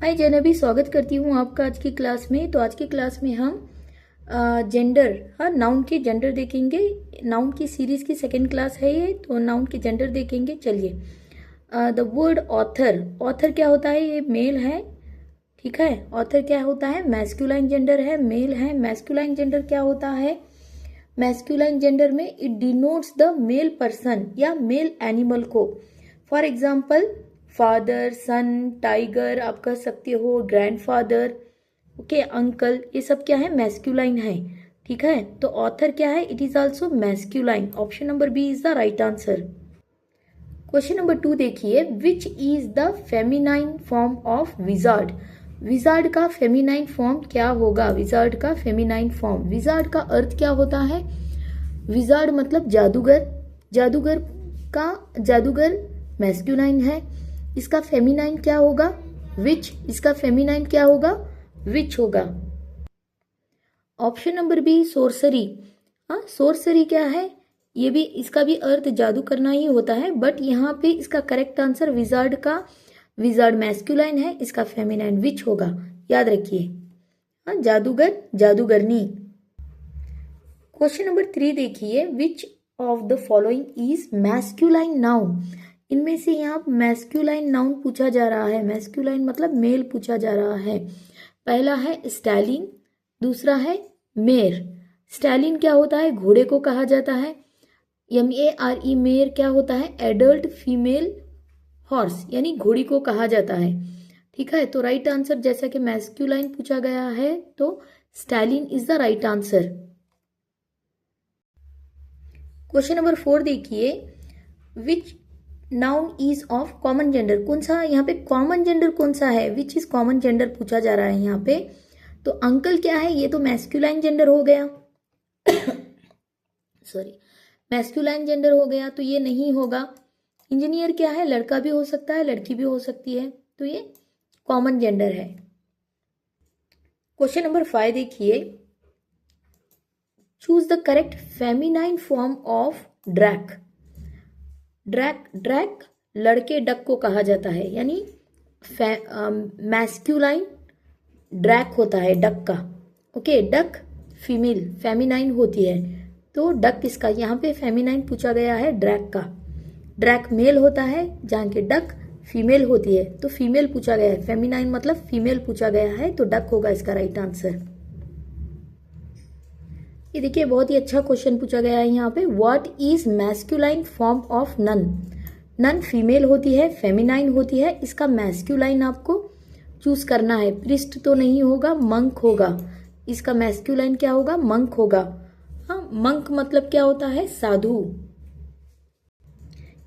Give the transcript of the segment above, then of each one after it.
हाय जनबी, स्वागत करती हूँ आपका आज की क्लास में। तो आज की क्लास में हम जेंडर, हाँ, नाउन के जेंडर देखेंगे। नाउन की सीरीज की सेकंड क्लास है ये, तो नाउन के जेंडर देखेंगे। चलिए, द वर्ड ऑथर। ऑथर क्या होता है? ये मेल है, ठीक है। ऑथर क्या होता है? मैस्कुलाइन जेंडर है, मेल है। मैस्कुलाइन जेंडर क्या होता है? मैस्कुलाइन जेंडर में it denotes the male person या मेल एनिमल को। For example, father, son, tiger, आप कह सकते हो ग्रैंडफादर, ओके, अंकल, ये सब क्या है? मैस्कुलाइन है, ठीक है। तो ऑथर क्या है? It is also masculine. Option number B is the right answer. Question number 2 देखिए, which is the feminine form of wizard. Wizard का फेमिनाइन फॉर्म क्या होगा? विजार्ड का फेमिनाइन फॉर्म। विजार्ड का अर्थ क्या होता है? विजार्ड मतलब जादूगर। जादूगर मैस्कुलाइन है। इसका फेमिनाइन क्या होगा? विच। इसका फेमिनाइन क्या होगा? विच होगा। Option number B, sorcery. हाँ, सोर्सरी क्या है? ये भी, इसका भी अर्थ जादू करना ही होता है, बट यहाँ पे इसका करेक्ट आंसर विजार्ड का, विजार्ड मैस्कुलाइन है, इसका फेमिनाइन विच होगा, याद रखिए। हाँ, जादूगर, जादूगरनी। क्वेश्चन नंबर 3 देखिए, which of the following is masculine noun. इनमें से यहाँ मैस्कुलाइन नाउन पूछा जा रहा है। मैस्कुलाइन मतलब मेल पूछा जा रहा है। पहला है स्टैलिन, दूसरा है मेयर। स्टैलिन क्या होता है? घोड़े को कहा जाता है। MEARE, मेयर क्या होता है? एडल्ट फीमेल हॉर्स, यानी घोड़ी को कहा जाता है, ठीक है। तो राइट आंसर, जैसा कि मैस्कुलाइन पूछा गया है, तो Stalin is the right answer. Question number 4 देखिए, which noun is of common gender. कौन सा यहाँ पे कॉमन जेंडर कौन सा है? विच इज कॉमन जेंडर पूछा जा रहा है यहाँ पे। तो अंकल क्या है? ये तो मैस्कुलाइन जेंडर हो गया सॉरी, मैस्कुलाइन जेंडर हो गया, तो ये नहीं होगा। इंजीनियर क्या है? लड़का भी हो सकता है, लड़की भी हो सकती है, तो ये कॉमन जेंडर है। क्वेश्चन नंबर 5 देखिए, choose the correct feminine form of drake. Drake लड़के डक को कहा जाता है, यानी मैस्कुलाइन ड्रैक होता है डक का, ओके। डक फीमेल फेमिनाइन होती है, तो डक किसका? यहाँ पे फेमिनाइन पूछा गया है ड्रैक का। ड्रैक मेल होता है, जहाँ के डक फीमेल होती है, तो फीमेल पूछा गया है। फेमिनाइन मतलब फीमेल पूछा गया है, तो डक होगा इसका राइट आंसर। ये देखिए, बहुत ही अच्छा क्वेश्चन पूछा गया है यहाँ पे। What is masculine form of nun. Nun female होती है, फेमिनाइन होती है, इसका मैस्कुलाइन आपको चूज करना है। प्रिस्ट तो नहीं होगा, मंक होगा। इसका मैस्कुलाइन क्या होगा? मंक होगा। हाँ, मंक मतलब क्या होता है? साधु।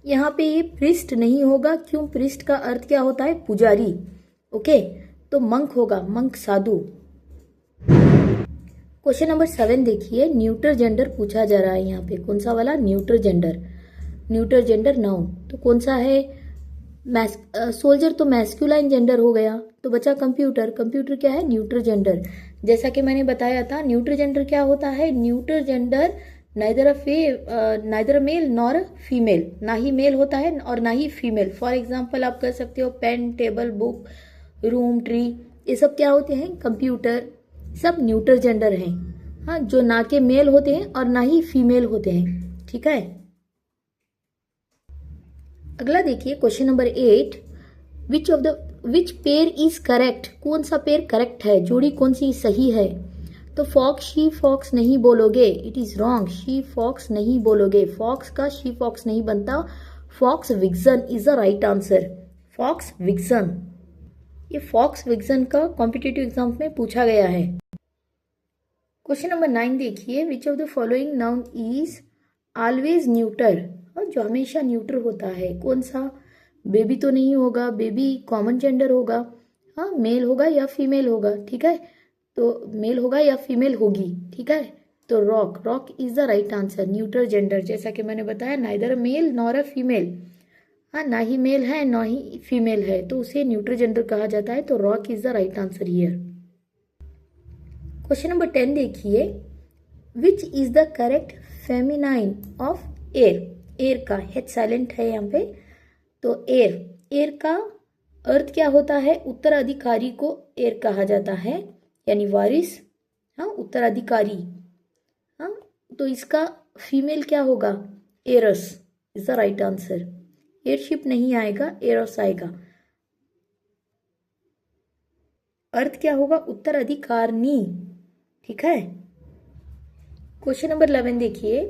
यहाँ पे ये प्रिस्ट नहीं होगा, क्यों? प्रिस्ट का अर्थ क्या होता है? पुजारी, ओके। तो मंक होगा, मंक साधु। क्वेश्चन नंबर 7 देखिए, न्यूटर जेंडर पूछा जा रहा है यहाँ पे। कौन सा वाला? Neuter gender. Neuter gender noun तो कौन सा है? सोल्जर तो मैस्कुलाइन जेंडर हो गया, तो बचा कंप्यूटर। कंप्यूटर क्या है? Neuter gender. जैसा कि मैंने बताया था, न्यूटर जेंडर क्या होता है? Neuter gender neither male nor female, ना ही मेल होता है और ना ही फीमेल। फॉर एग्जाम्पल, आप कह सकते हो pen, table, book, room, tree, ये सब क्या होते हैं? कंप्यूटर, सब न्यूटर जेंडर हैं। हाँ, जो ना के मेल होते हैं और ना ही फीमेल होते हैं, ठीक है। अगला देखिए, question number 8, which pair is correct. कौन सा पेयर करेक्ट है? जोड़ी कौन सी सही है? तो फॉक्स शी फॉक्स नहीं बोलोगे, it is wrong. She fox नहीं बोलोगे, फॉक्स का शी फॉक्स नहीं बनता। Fox vixen is the right answer. Fox vixen, ये फॉक्स विक्सन का कॉम्पिटिटिव एग्जाम में पूछा गया है। क्वेश्चन नंबर 9 देखिए, which of the following noun is always neuter. और जो हमेशा न्यूटर होता है, कौन सा? बेबी तो नहीं होगा, बेबी कॉमन जेंडर होगा। हाँ, मेल होगा या फीमेल होगा, ठीक है। तो मेल होगा या फीमेल होगी, ठीक है। तो rock is the right answer, neuter gender. जैसा कि मैंने बताया, neither male nor a female. हाँ, ना ही मेल है ना ही फीमेल है, तो उसे न्यूटर जेंडर कहा जाता है। तो rock is the right answer here. Question number 10 देखिए, which is the correct feminine of air. Air का H साइलेंट है यहाँ पे, तो एयर का अर्थ क्या होता है? उत्तराधिकारी को हेir कहा जाता है, यानी वारिस। हाँ, उत्तराधिकारी। हाँ, तो इसका फीमेल क्या होगा? Eris is the right answer. Airship नहीं आएगा, एरस आएगा। अर्थ क्या होगा? उत्तराधिकारनी। ठीक है। क्वेश्चन नंबर 11 देखिए,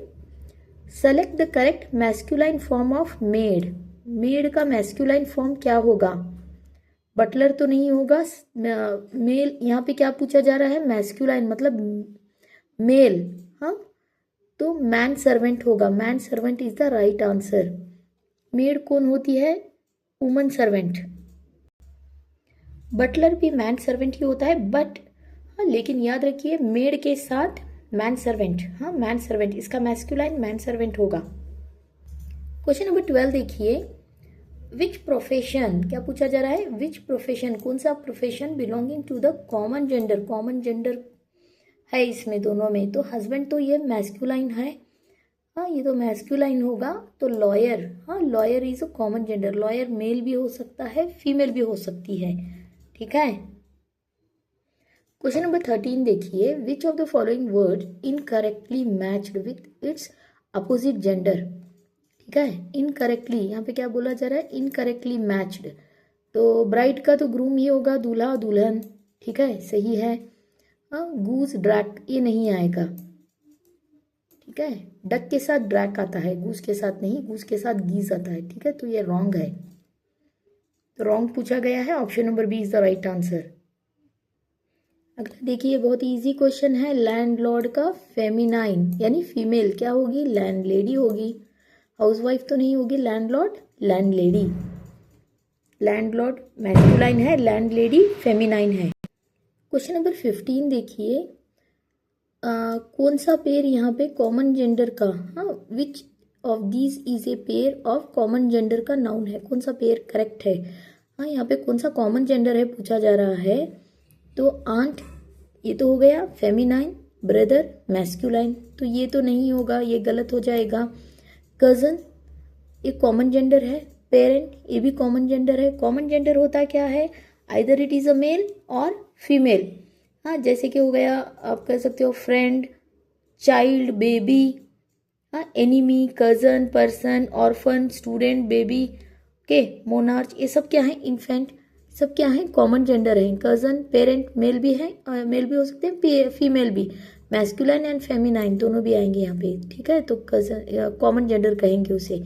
select the correct masculine form of made. Made का मैस्कुलाइन फॉर्म क्या होगा? बटलर तो नहीं होगा। मेल, यहाँ पे क्या पूछा जा रहा है? मैस्कुलाइन मतलब मेल। हाँ, तो मैन सर्वेंट होगा। Man servant is the right answer. Made कौन होती है? Woman servant. बटलर भी मैन सर्वेंट ही होता है, बट हाँ, लेकिन याद रखिए मेड के साथ मैन सर्वेंट। हाँ, मैन सर्वेंट, इसका मैस्कुलाइन मैन सर्वेंट होगा। क्वेश्चन नंबर 12 देखिए, विच प्रोफेशन, क्या पूछा जा रहा है? विच प्रोफेशन, कौन सा profession belonging to the common gender. कॉमन जेंडर है इसमें दोनों में, तो हस्बैंड तो ये मैस्कुलाइन है। हाँ, ये तो मैस्कुलाइन होगा। तो लॉयर, हाँ, lawyer is a common gender. Lawyer male भी हो सकता है, फीमेल भी हो सकती है। ठीक है। क्वेश्चन नंबर 13 देखिए, which of the following word incorrectly matched with its opposite gender. ठीक है। इनकरेक्टली, यहाँ पे क्या बोला जा रहा है? Incorrectly matched. तो ब्राइड का तो ग्रूम ही होगा, दूल्हा दुल्हन। ठीक है, सही है। हाँ, गूज ड्रैक ये नहीं आएगा। ठीक है, डक के साथ ड्रैक आता है, गूज के साथ नहीं। गूज के साथ गीज आता है। ठीक है, तो ये रॉन्ग है। तो रॉन्ग पूछा गया है। Option number B is the right answer. अगला देखिए, बहुत इजी क्वेश्चन है। लैंडलॉर्ड का फेमिनाइन यानी फीमेल क्या होगी? लैंडलेडी होगी। हाउसवाइफ तो नहीं होगी, लैंडलॉर्ड लैंडलेडी। लैंडलॉर्ड मैस्कुलाइन है, लैंडलेडी फेमिनाइन है। क्वेश्चन नंबर 15 देखिए, कौन सा पेयर यहाँ पे कॉमन जेंडर का, हाँ, which of these is a pair of common gender का नाउन है? कौन सा पेयर करेक्ट है? हाँ, यहाँ पे कौन सा कॉमन जेंडर है पूछा जा रहा है। तो आंट ये तो हो गया फेमिनाइन, ब्रदर मैस्कुलाइन, तो ये तो नहीं होगा, ये गलत हो जाएगा। कजन ये कॉमन जेंडर है। पेरेंट ये भी कॉमन जेंडर है। कॉमन जेंडर होता क्या है? Either it is a male और फीमेल। हाँ, जैसे कि हो गया, आप कह सकते हो फ्रेंड, चाइल्ड, बेबी, हाँ, enemy, cousin, person, orphan, student, baby के, मोनार्च, ये सब क्या है? इन्फेंट, सब क्या है? कॉमन जेंडर है। कजन, पेरेंट मेल भी है, मेल भी हो सकते हैं, फीमेल भी। मैस्कुलाइन एंड फेमिनाइन दोनों भी आएंगे यहाँ पे। ठीक है, तो कजन कॉमन जेंडर कहेंगे उसे।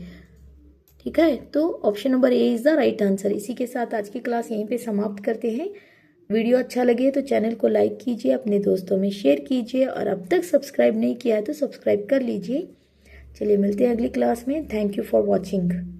ठीक है, तो option number A is the right answer. इसी के साथ आज की क्लास यहीं पे समाप्त करते हैं। वीडियो अच्छा लगे तो चैनल को लाइक कीजिए, अपने दोस्तों में शेयर कीजिए, और अब तक सब्सक्राइब नहीं किया है तो सब्सक्राइब कर लीजिए। चलिए मिलते हैं अगली क्लास में। Thank you for watching.